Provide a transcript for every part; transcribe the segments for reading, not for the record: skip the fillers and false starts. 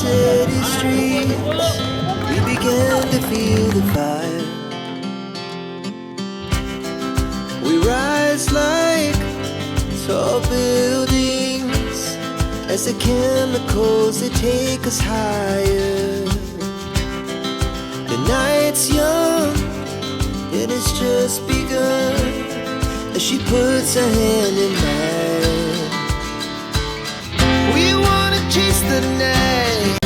city streets, we began to feel the fire. We rise like tall buildings as the chemicals, they take us higher. The night's young, it has just begun, as she puts her hand in mine. We wanna chase the night,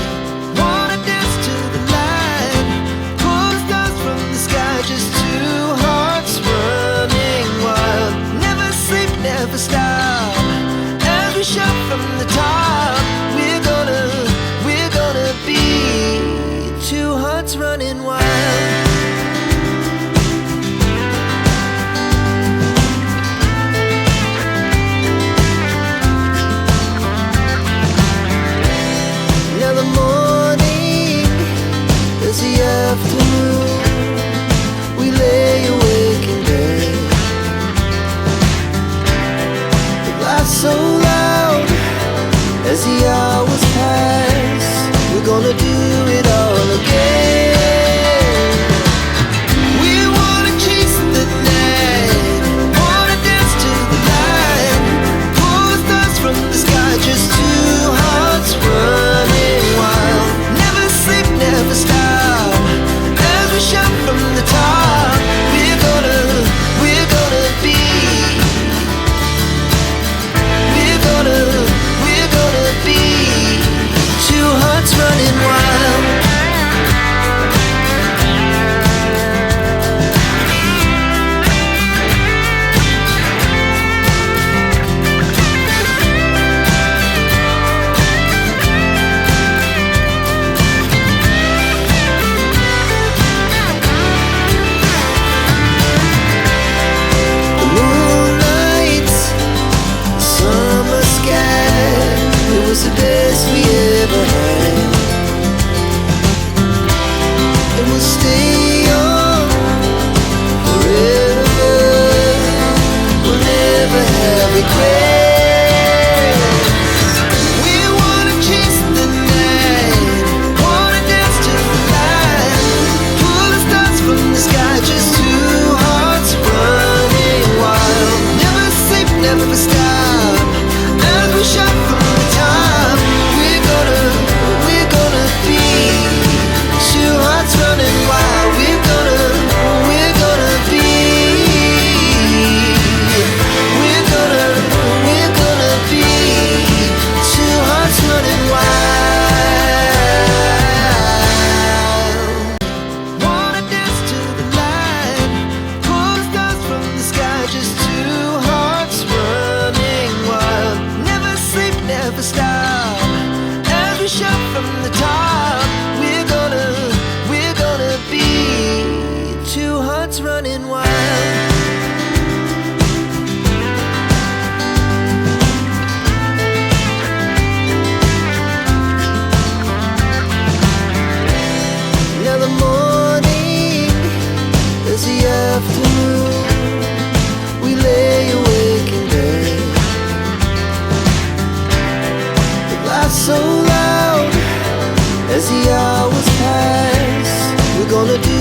wanna dance to the light, pull the stars from the sky, just two hearts running wild. Never sleep, never stop, as we shout from the top. We're gonna be two hearts running wild. Afternoon, we lay awake in bed. The glass so loud as the hours pass. We're gonna do it all again. We wanna chase the night, wanna dance to the light, pull the stars from the sky, just two hearts running wild. Never sleep, never stop, shout from the top. We're gonna be, we're gonna be two hearts running wild. The best we ever had, and we'll stay on forever. We'll never have regrets. We wanna chase the night, wanna dance to the light, pull the stars from the sky, just two hearts running wild. Never sleep, never stop, as we shout from the top. Running wild, we're gonna be, we're gonna be two hearts running wild. Wanna dance to the light, pull the stars from the sky, just two hearts running wild. Never sleep, never stop, as we shout from the top. We're gonna be two hearts running wild. Now the morning is the afternoon, we lay awake in bed. The glass so loud as the hours pass. We're gonna do